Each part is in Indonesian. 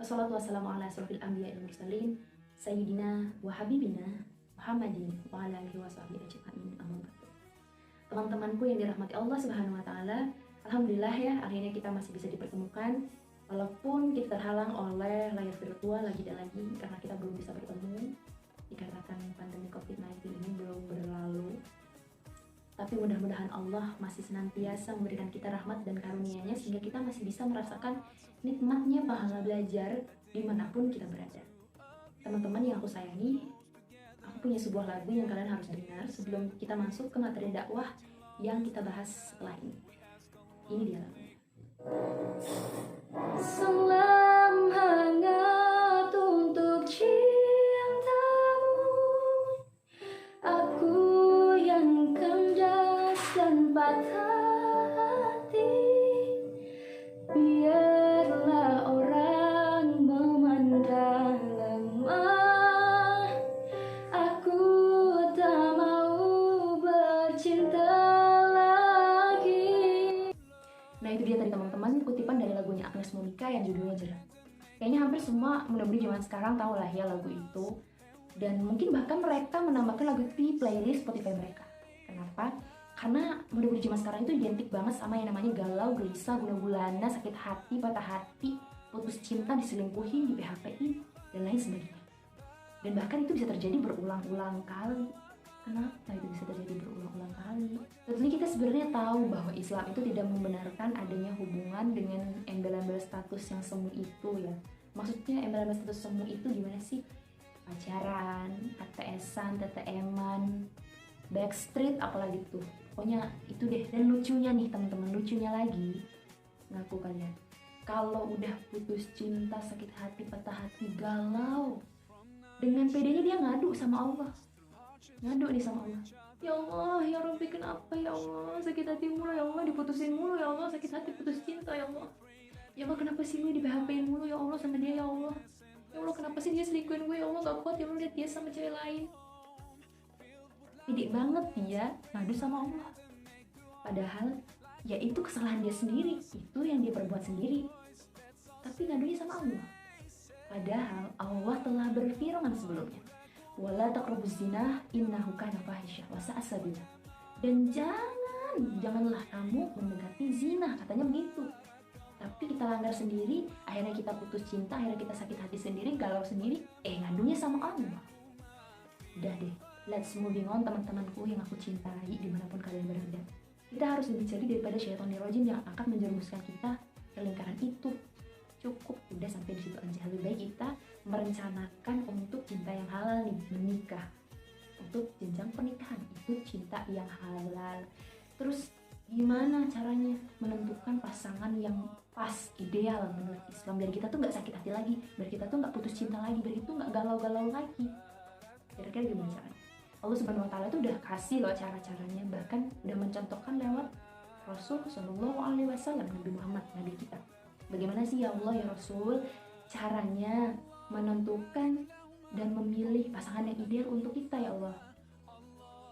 Wassalatu wassalamu ala asrofil anbiya wal mursalin Sayyidina wa habibina Muhammadin wa ala alihi wa sahbihi ajma'in. Amma ba'du. Teman-temanku yang dirahmati Allah Subhanahu wa taala, alhamdulillah ya, akhirnya kita masih bisa dipertemukan walaupun kita terhalang oleh layar virtual lagi dan lagi karena kita belum bisa bertemu dikarenakan pandemi COVID-19 ini belum berlalu. Tapi mudah-mudahan Allah masih senantiasa memberikan kita rahmat dan karunia-Nya sehingga kita masih bisa merasakan nikmatnya pahala belajar dimanapun kita berada. Teman-teman yang aku sayangi, aku punya sebuah lagu yang kalian harus dengar sebelum kita masuk ke materi dakwah yang kita bahas setelah ini. Ini dia lagunya. Salam hangat untuk cintamu, aku yang kandas dan patah hati. Biarlah orang memandang lemah, aku tak mau bercinta lagi. Nah, itu dia tadi teman-teman, kutipan dari lagunya Agnes Monica yang judulnya Jerah. Kayaknya hampir semua muda-mudi zaman sekarang tahu lah ya lagu itu. Dan mungkin bahkan mereka menambahkan lagu itu di playlist Spotify mereka. Kenapa? Karena muda-mudi zaman sekarang itu identik banget sama yang namanya galau, gelisah, guna-gulana, sakit hati, patah hati, putus cinta, diselingkuhin, di PHP-in, dan lain sebagainya. Dan bahkan itu bisa terjadi berulang-ulang kali. Kenapa itu bisa terjadi berulang-ulang kali? Tentunya kita sebenarnya tahu bahwa Islam itu tidak membenarkan adanya hubungan dengan embel-embel status yang semu itu ya. Maksudnya embel-embel status semu itu gimana sih? Pacaran, ATS-an, TTM-an, backstreet, apalagi tuh. Pokoknya itu deh. Dan lucunya nih teman-teman, lucunya lagi, ngaku kalian, kalau udah putus cinta, sakit hati, patah hati, galau, dengan pedenya dia ngadu sama Allah. Ngadu nih sama Allah. Ya Allah, ya Rabbi, kenapa ya Allah sakit hati mulu, ya Allah diputusin mulu, ya Allah sakit hati putus cinta, ya Allah. Ya Allah, kenapa sih gue di PHP-in mulu ya Allah sama dia, ya Allah. Ya Allah, kenapa sih dia selingkuhin gue, ya Allah, gak kuat ya Allah lihat dia sama cewek lain. Pede banget dia ngadu sama Allah. Padahal ya itu kesalahan dia sendiri, itu yang dia perbuat sendiri. Tapi ngadunya sama Allah. Padahal Allah telah berfirman sebelumnya, wala taqrabuz zina innahu kana fahisyah wa sa'a sabila. Dan janganlah kamu mendekati zina, katanya begitu. Tapi kita langgar sendiri, akhirnya kita putus cinta, akhirnya kita sakit hati sendiri, galau sendiri, ngadunya sama Allah. Udah deh, let's moving on teman-temanku yang aku cintai dimanapun kalian berada. Kita harus lebih jeli daripada syaitonir rajim yang akan menjerumuskan kita ke lingkaran itu. Cukup, udah sampai di situ aja. Lebih baik kita merencanakan untuk cinta yang halal nih, menikah. Untuk jenjang pernikahan, itu cinta yang halal. Terus gimana caranya menentukan pasangan yang pas, ideal menurut Islam, biar kita tuh gak sakit hati lagi, biar kita tuh gak putus cinta lagi, biar itu gak galau-galau lagi. Kira-kira gimana caranya? Allah Subhanahu wa taala itu udah kasih loh cara-caranya, bahkan udah mencontohkan lewat Rasul Shallallahu alaihi wasallam, Nabi Muhammad, nabi kita. Bagaimana sih ya Allah ya Rasul caranya menentukan dan memilih pasangan yang ideal untuk kita ya Allah?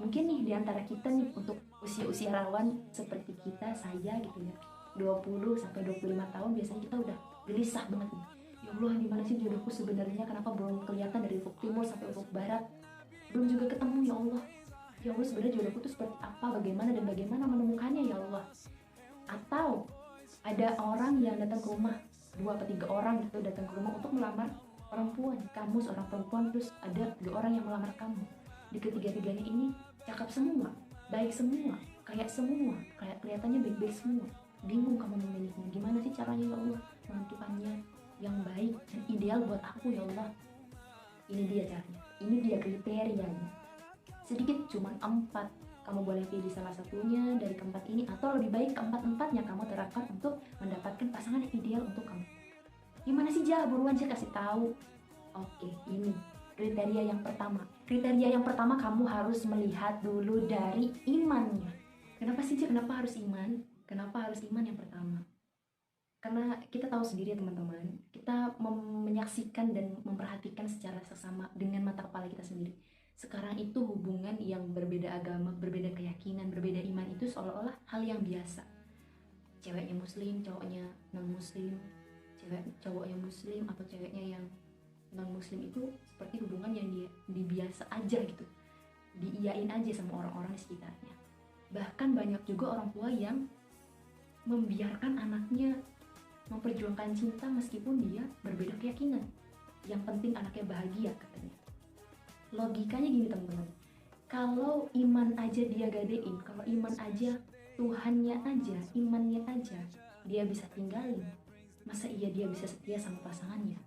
Mungkin nih diantara kita nih untuk usia-usia rawan seperti kita, saya gitu ya, 20 sampai 25 tahun biasanya kita udah gelisah banget nih. Ya Allah, gimana sih jodohku sebenarnya, kenapa belum kelihatan dari ufuk timur sampai ufuk barat, belum juga ketemu ya Allah. Ya Allah, sebenarnya jodohku tuh seperti apa, bagaimana dan bagaimana menemukannya ya Allah. Atau ada orang yang datang ke rumah, 2 atau 3 orang gitu datang ke rumah untuk melamar perempuan, kamu seorang perempuan, terus ada 3 orang yang melamar kamu. Di ketiga-tiganya ini cakep semua, baik semua, kayak kelihatannya baik-baik semua. Bingung kamu memilihnya, gimana sih caranya ya Allah menentukannya yang baik dan ideal buat aku ya Allah? Ini dia caranya, ini dia kriterianya. Sedikit, cuma 4. Kamu boleh pilih salah satunya dari keempat ini, atau lebih baik keempat-empatnya kamu terapkan untuk mendapatkan pasangan yang ideal untuk kamu. Gimana sih Ja? Buruan saya kasih tahu. Oke, ini kriteria yang pertama. Kriteria yang pertama, kamu harus melihat dulu dari imannya. Kenapa sih Ja? Kenapa harus iman? Kenapa harus iman yang pertama? Karena kita tahu sendiri ya teman-teman, kita menyaksikan dan memperhatikan secara seksama dengan mata kepala kita sendiri. Sekarang itu hubungan yang berbeda agama, berbeda keyakinan, berbeda iman itu seolah-olah hal yang biasa. Ceweknya muslim, cowoknya non muslim, cewek cowok yang muslim atau ceweknya yang non muslim itu seperti hubungan yang dia dibiasa aja gitu, diiyain aja sama orang-orang di sekitarnya. Bahkan banyak juga orang tua yang membiarkan anaknya memperjuangkan cinta meskipun dia berbeda keyakinan. Yang penting anaknya bahagia katanya. Logikanya gini teman-teman, kalau iman aja dia gadein, kalau iman aja, Tuhannya aja, imannya aja dia bisa tinggalin, masa iya dia bisa setia sama pasangannya?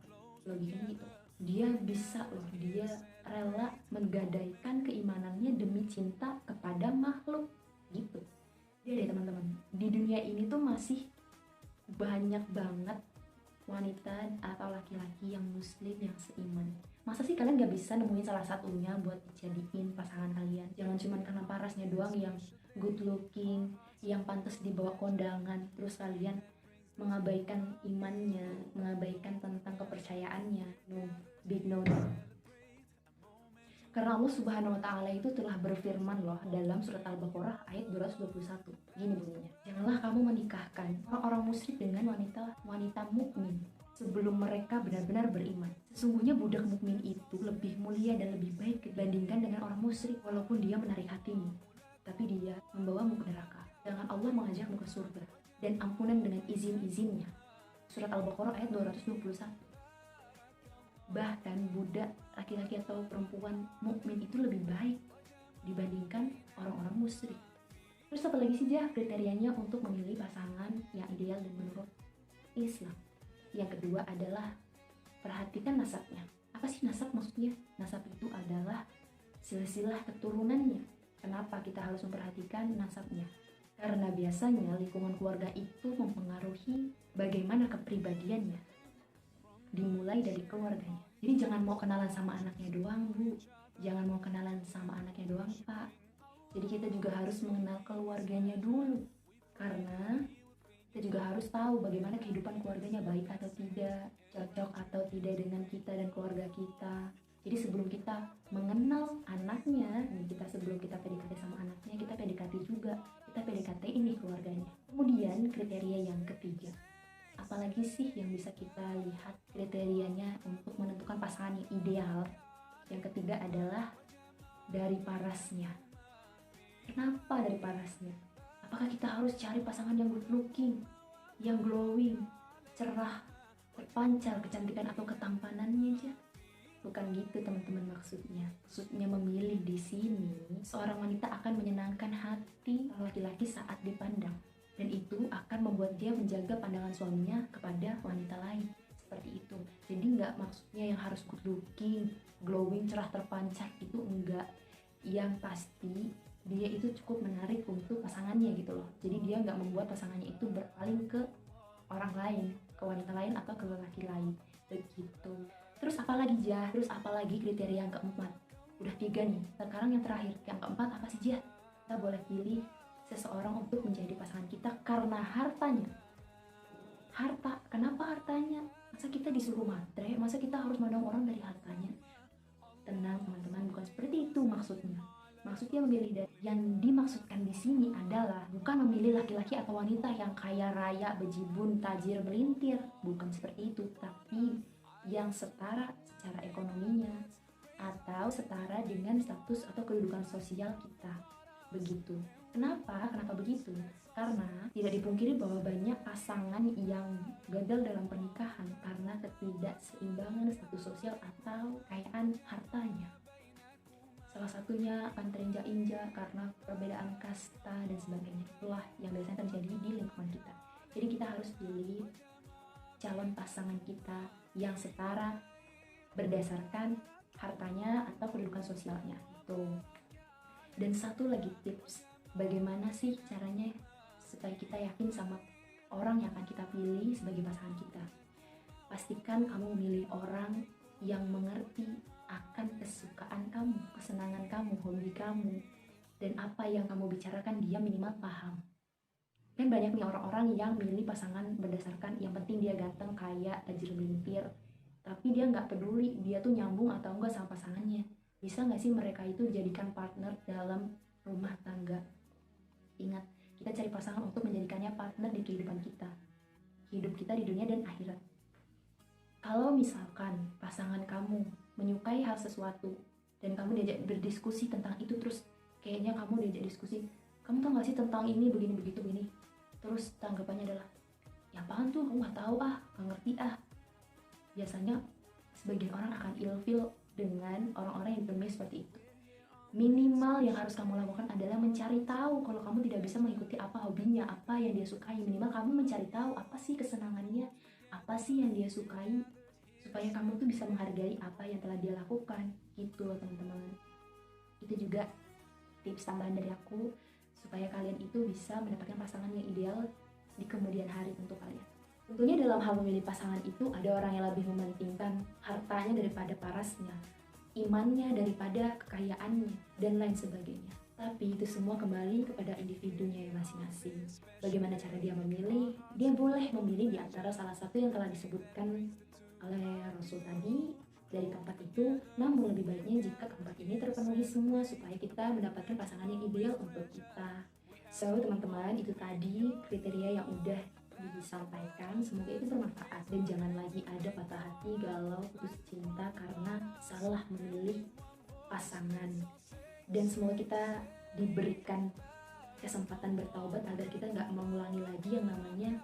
Logikanya gitu. Dia bisa loh, dia rela menggadaikan keimanannya demi cinta kepada makhluk gitu. Jadi teman-teman, di dunia ini tuh masih banyak banget wanita atau laki-laki yang muslim yang seiman. Masa sih kalian gak bisa nemuin salah satunya buat dijadiin pasangan kalian? Jangan cuma karena parasnya doang yang good looking, yang pantas dibawa kondangan, terus kalian mengabaikan imannya, mengabaikan tentang kepercayaannya. No, big no. Karena Allah Subhanahu wa Ta'ala itu telah berfirman loh dalam surat Al-Baqarah ayat 221. Gini bunyinya, janganlah kamu menikahkan orang-orang musyrik dengan wanita mukmin sebelum mereka benar-benar beriman. Sesungguhnya budak mukmin itu lebih mulia dan lebih baik dibandingkan dengan orang musyrik, walaupun dia menarik hatimu, tapi dia membawamu ke neraka. Sedangkan Allah mengajakmu ke surga dan ampunan dengan izin-izinnya. Surat Al-Baqarah ayat 221. Bahkan budak laki-laki atau perempuan mukmin itu lebih baik dibandingkan orang-orang musyrik. Terus apa lagi sih kriterianya untuk memilih pasangan yang ideal dan menurut Islam? Yang kedua adalah perhatikan nasabnya. Apa sih nasab maksudnya? Nasab itu adalah silsilah keturunannya. Kenapa kita harus memperhatikan nasabnya? Karena biasanya lingkungan keluarga itu mempengaruhi bagaimana kepribadiannya. Dimulai dari keluarganya. Jadi jangan mau kenalan sama anaknya doang, Bu. Jangan mau kenalan sama anaknya doang, Pak. Jadi kita juga harus mengenal keluarganya dulu. Karena kita juga harus tahu bagaimana kehidupan keluarganya, baik atau tidak, cocok atau tidak dengan kita dan keluarga kita. Jadi sebelum kita mengenal anaknya, sebelum kita PDKT sama anaknya, kita PDKT juga. Kita PDKT ini keluarganya. Kemudian kriteria yang ketiga. Apalagi sih yang bisa kita lihat kriterianya untuk menentukan pasangan yang ideal? Yang ketiga adalah dari parasnya. Kenapa dari parasnya? Apakah kita harus cari pasangan yang good looking, yang glowing, cerah, terpancar kecantikan atau ketampanannya aja? Bukan gitu teman-teman maksudnya. Maksudnya memilih di sini, seorang wanita akan menyenangkan hati laki-laki saat dipandang. Dan itu akan membuat dia menjaga pandangan suaminya kepada wanita lain. Seperti itu. Jadi nggak maksudnya yang harus good looking, glowing, cerah, terpancar, itu enggak. Yang pasti dia itu cukup menarik untuk pasangannya gitu loh. Jadi dia nggak membuat pasangannya itu berpaling ke orang lain, ke wanita lain atau ke lelaki lain. Begitu. Terus apalagi Terus apalagi kriteria yang keempat? Udah 3 nih. Sekarang yang terakhir, yang keempat apa sih Kita boleh pilih seseorang untuk menjadi pasangan kita karena hartanya. Harta, kenapa hartanya? Masa kita disuruh matre? Masa kita harus mandang orang dari hartanya? Tenang teman-teman, bukan seperti itu maksudnya. Maksudnya memilih dari yang dimaksudkan di sini adalah bukan memilih laki-laki atau wanita yang kaya raya, bejibun, tajir, melintir. Bukan seperti itu, tapi yang setara secara ekonominya atau setara dengan status atau kedudukan sosial kita. Begitu. Kenapa begitu? Karena tidak dipungkiri bahwa banyak pasangan yang gagal dalam pernikahan karena ketidakseimbangan status sosial atau kekayaan hartanya. Salah satunya akan terinjak-injak karena perbedaan kasta dan sebagainya. Itulah yang biasanya terjadi di lingkungan kita. Jadi kita harus pilih calon pasangan kita yang setara berdasarkan hartanya atau kedudukan sosialnya. Dan satu lagi tips, bagaimana sih caranya supaya kita yakin sama orang yang akan kita pilih sebagai pasangan kita? Pastikan kamu memilih orang yang mengerti akan kesukaan kamu, kesenangan kamu, hobi kamu, dan apa yang kamu bicarakan dia minimal paham. Kan banyak nih orang-orang yang milih pasangan berdasarkan yang penting dia ganteng, kaya, tajir, melintir, tapi dia nggak peduli dia tuh nyambung atau enggak sama pasangannya. Bisa nggak sih mereka itu dijadikan partner dalam rumah tangga? Ingat, kita cari pasangan untuk menjadikannya partner di kehidupan kita. Hidup kita di dunia dan akhirat. Kalau misalkan pasangan kamu menyukai hal sesuatu dan kamu diajak berdiskusi tentang itu, terus kayaknya kamu diajak diskusi, kamu tau gak sih tentang ini begini begitu begini, terus tanggapannya adalah, ya apaan tuh, aku nggak tahu ah, nggak ngerti ah. Biasanya sebagian orang akan ilfil dengan orang-orang yang bermain seperti itu. Minimal yang harus kamu lakukan adalah mencari tahu. Kalau kamu tidak bisa mengikuti apa hobinya, apa yang dia sukai, minimal kamu mencari tahu apa sih kesenangannya, apa sih yang dia sukai, supaya kamu tuh bisa menghargai apa yang telah dia lakukan gitu teman-teman. Itu juga tips tambahan dari aku supaya kalian itu bisa mendapatkan pasangan yang ideal di kemudian hari untuk kalian. Tentunya dalam hal memilih pasangan itu ada orang yang lebih mementingkan hartanya daripada parasnya, imannya daripada kekayaannya, dan lain sebagainya. Tapi itu semua kembali kepada individunya yang masing-masing. Bagaimana cara dia memilih? Dia boleh memilih di antara salah satu yang telah disebutkan oleh Rasul tadi dari keempat itu, namun lebih baiknya jika keempat ini terpenuhi semua supaya kita mendapatkan pasangan yang ideal untuk kita. So teman-teman, itu tadi kriteria yang udah disampaikan, semoga itu bermanfaat dan jangan lagi ada patah hati, galau, putus cinta karena salah memilih pasangan. Dan semoga kita diberikan kesempatan bertaubat agar kita nggak mengulangi lagi yang namanya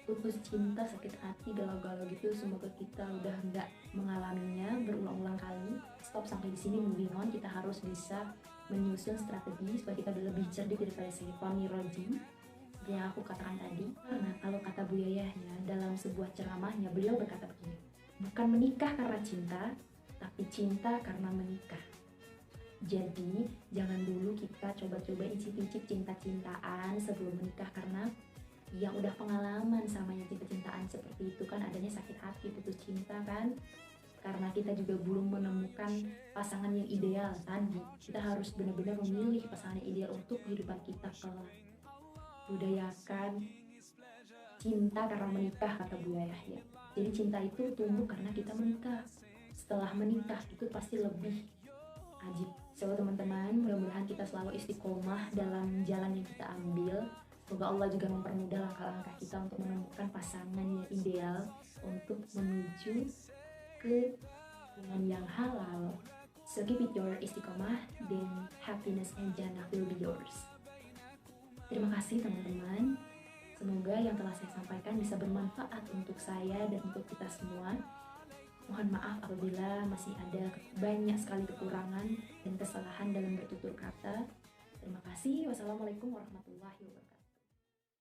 putus cinta, sakit hati, galau-galau gitu. Semoga kita udah nggak mengalaminya berulang-ulang kali. Stop sampai di sini, moving on. Kita harus bisa menyusun strategi supaya kita udah lebih cerdik daripada syaitonir rajim yang aku katakan tadi. Karena kalau kata Bu Yayahnya dalam sebuah ceramahnya, beliau berkata begini, bukan menikah karena cinta, tapi cinta karena menikah. Jadi jangan dulu kita coba-coba icip-icip cinta-cintaan sebelum menikah, karena yang udah pengalaman sama yang cinta-cintaan seperti itu kan adanya sakit hati, putus cinta kan, karena kita juga belum menemukan pasangan yang ideal tadi. Kita harus benar-benar memilih pasangan yang ideal untuk kehidupan kita kelak. Budayakan cinta karena menikah, kata Bu Yahya. Jadi cinta itu tumbuh karena kita menikah. Setelah menikah itu pasti lebih ajib. So teman-teman, mudah-mudahan kita selalu istiqomah dalam jalan yang kita ambil. Semoga Allah juga mempermudah langkah-langkah kita untuk menemukan pasangan yang ideal untuk menuju ke hubungan yang halal. So keep it your istiqomah, then happiness and jannah will be yours. Terima kasih teman-teman. Semoga yang telah saya sampaikan bisa bermanfaat untuk saya dan untuk kita semua. Mohon maaf apabila masih ada banyak sekali kekurangan dan kesalahan dalam bertutur kata. Terima kasih. Wassalamualaikum warahmatullahi wabarakatuh.